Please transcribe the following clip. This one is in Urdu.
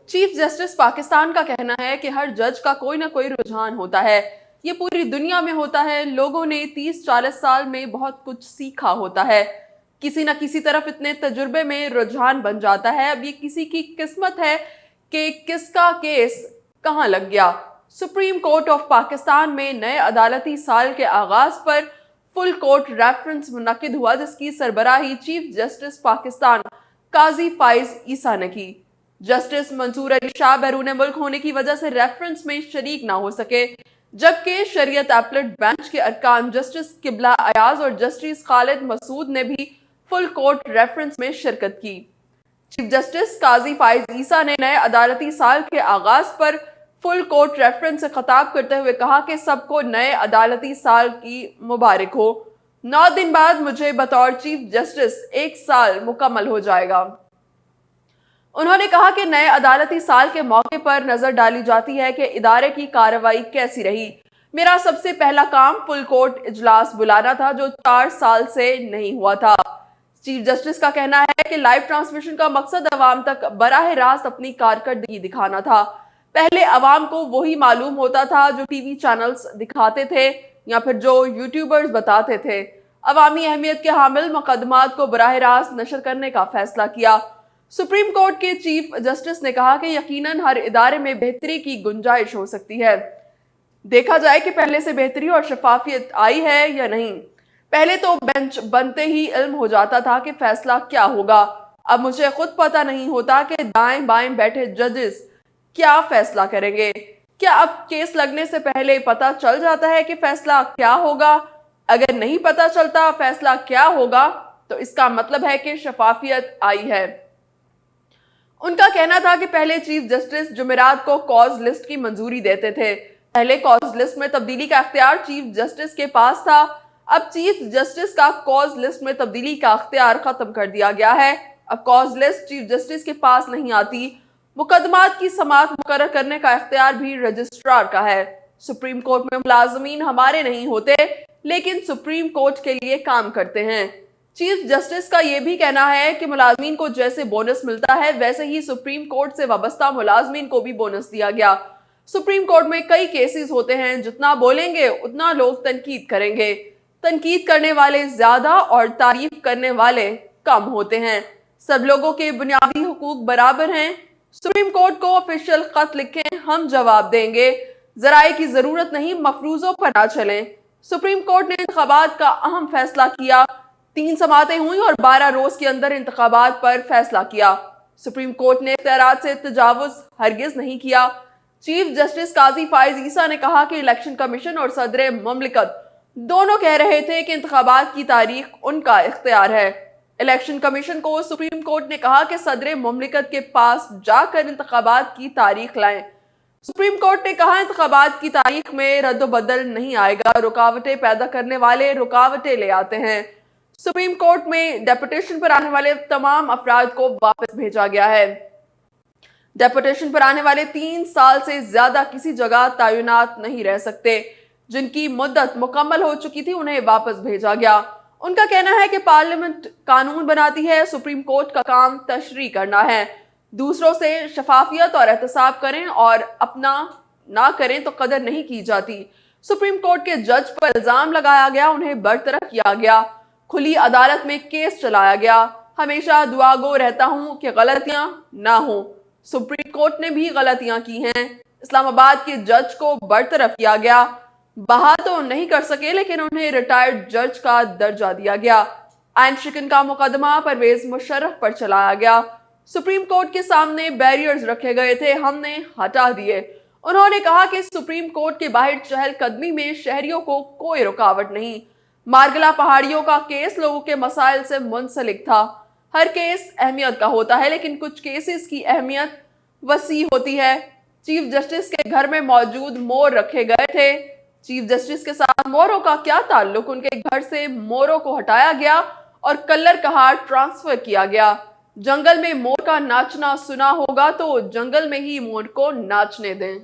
چیف جسٹس پاکستان کا کہنا ہے کہ ہر جج کا کوئی نہ کوئی رجحان ہوتا ہے. یہ پوری دنیا میں ہوتا ہے. لوگوں نے 30-40 سال میں بہت کچھ سیکھا ہوتا ہے. کسی نہ کسی طرف اتنے تجربے میں رجحان بن جاتا ہے. اب یہ کسی کی قسمت ہے کہ کس کا کیس کہاں لگ گیا. سپریم کورٹ آف پاکستان میں نئے عدالتی سال کے آغاز پر فل کورٹ ریفرنس منعقد ہوا، جس کی سربراہی چیف جسٹس پاکستان قاضی فائز عیسیٰ نے کی. جسٹس منصور علی شاہ بیرون ملک ہونے کی وجہ سے ریفرنس میں شریک نہ ہو سکے، جبکہ شریعت اپیلیٹ بینچ کے ارکان جسٹس قبلہ ایاز اور جسٹس خالد مسعود نے بھی فل کورٹ ریفرنس میں شرکت کی. چیف جسٹس قاضی فائز عیسیٰ نے نئے عدالتی سال کے آغاز پر فل کورٹ ریفرنس سے خطاب کرتے ہوئے کہا کہ سب کو نئے عدالتی سال کی مبارک ہو. 9 دن بعد مجھے بطور چیف جسٹس 1 سال مکمل ہو جائے گا. انہوں نے کہا کہ نئے عدالتی سال کے موقع پر نظر ڈالی جاتی ہے کہ ادارے کی کارروائی کیسی رہی. میرا سب سے پہلا کام فل کورٹ اجلاس بلانا تھا، جو 4 سال سے نہیں ہوا تھا. چیف جسٹس کا کہنا ہے کہ لائیو ٹرانسمیشن کا مقصد عوام تک براہ راست اپنی کارکردگی دکھانا تھا. پہلے عوام کو وہی معلوم ہوتا تھا جو ٹی وی چینلز دکھاتے تھے یا پھر جو یوٹیوبرز بتاتے تھے. عوامی اہمیت کے حامل مقدمات کو براہ راست نشر کرنے کا فیصلہ کیا. سپریم کورٹ کے چیف جسٹس نے کہا کہ یقیناً ہر ادارے میں بہتری کی گنجائش ہو سکتی ہے. دیکھا جائے کہ پہلے سے بہتری اور شفافیت آئی ہے یا نہیں. پہلے تو بینچ بنتے ہی علم ہو جاتا تھا کہ فیصلہ کیا ہوگا. اب مجھے خود پتہ نہیں ہوتا کہ دائیں بائیں بیٹھے ججز کیا فیصلہ کریں گے. کیا اب کیس لگنے سے پہلے پتہ چل جاتا ہے کہ فیصلہ کیا ہوگا؟ اگر نہیں پتہ چلتا فیصلہ کیا ہوگا تو اس کا مطلب ہے کہ شفافیت آئی ہے. ان کا کہنا تھا کہ پہلے چیف جسٹس جمعرات کو کاز لسٹ کی منظوری دیتے تھے. پہلے کاز لسٹ میں تبدیلی کا اختیار چیف جسٹس کے پاس تھا. اب چیف جسٹس کا کاز لسٹ میں تبدیلی کا اختیار ختم کر دیا گیا ہے. اب کاز لسٹ چیف جسٹس کے پاس نہیں آتی. مقدمات کی سماعت مقرر کرنے کا اختیار بھی رجسٹرار کا ہے. سپریم کورٹ میں ملازمین ہمارے نہیں ہوتے، لیکن سپریم کورٹ کے لیے کام کرتے ہیں. چیف جسٹس کا یہ بھی کہنا ہے کہ ملازمین کو جیسے بونس ملتا ہے ویسے ہی سپریم کورٹ سے وابستہ ملازمین کو بھی بونس دیا گیا. سپریم کورٹ میں کئی کیسز ہوتے ہیں، جتنا بولیں گے اتنا لوگ تنقید کریں گے. تنقید کرنے والے زیادہ اور تعریف کرنے والے کم ہوتے ہیں. سب لوگوں کے بنیادی حقوق برابر ہیں. سپریم کورٹ کو آفیشیل خط لکھیں، ہم جواب دیں گے. ذرائع کی ضرورت نہیں، مفروضوں پر نہ چلیں. سپریم کورٹ نے انتخابات کا اہم فیصلہ کیا. 3 سماعتیں ہوئیں اور 12 روز کے اندر انتخابات پر فیصلہ کیا. سپریم کورٹ نے اختیارات سے تجاوز ہرگز نہیں کیا. چیف جسٹس قاضی فائز عیسیٰ نے کہا کہ الیکشن کمیشن اور صدر مملکت دونوں کہہ رہے تھے کہ انتخابات کی تاریخ ان کا اختیار ہے. الیکشن کمیشن کو سپریم کورٹ نے کہا کہ صدر مملکت کے پاس جا کر انتخابات کی تاریخ لائیں. سپریم کورٹ نے کہا انتخابات کی تاریخ میں رد و بدل نہیں آئے گا. رکاوٹیں پیدا کرنے والے رکاوٹیں لے آتے ہیں. سپریم کورٹ میں ڈیپوٹیشن پر آنے والے تمام افراد کو واپس بھیجا گیا ہے. ڈیپوٹیشن پر آنے والے 3 سال سے زیادہ کسی جگہ تعینات نہیں رہ سکتے. جن کی مدت مکمل ہو چکی تھی انہیں واپس بھیجا گیا. ان کا کہنا ہے کہ پارلیمنٹ قانون بناتی ہے، سپریم کورٹ کا کام تشریح کرنا ہے. دوسروں سے شفافیت اور احتساب کریں اور اپنا نہ کریں تو قدر نہیں کی جاتی. سپریم کورٹ کے جج پر الزام لگایا گیا، انہیں برطرف کیا گیا. کھلی عدالت میں کیس چلایا گیا. ہمیشہ دعا گو رہتا ہوں کہ غلطیاں نہ ہوں. سپریم کورٹ نے بھی غلطیاں کی ہیں. اسلام آباد کے جج کو برطرف کیا گیا. بحال تو نہیں کر سکے لیکن انہیں ریٹائرڈ جج کا درجہ دیا گیا. آئین شکن کا مقدمہ پرویز مشرف پر چلایا گیا. سپریم کورٹ کے سامنے بیریئرز رکھے گئے تھے، ہم نے ہٹا دیے. انہوں نے کہا کہ سپریم کورٹ کے باہر چہل قدمی میں شہریوں کو کوئی رکاوٹ نہیں. مارگلا پہاڑیوں کا کیس لوگوں کے مسائل سے منسلک تھا. ہر کیس اہمیت کا ہوتا ہے لیکن کچھ کیسز کی اہمیت وسیع ہوتی ہے. چیف جسٹس کے گھر میں موجود مور رکھے گئے تھے. چیف جسٹس کے ساتھ موروں کا کیا تعلق؟ ان کے گھر سے موروں کو ہٹایا گیا اور کلر کہاڑ ٹرانسفر کیا گیا. جنگل میں مور کا ناچنا سنا ہوگا تو جنگل میں ہی مور کو ناچنے دیں.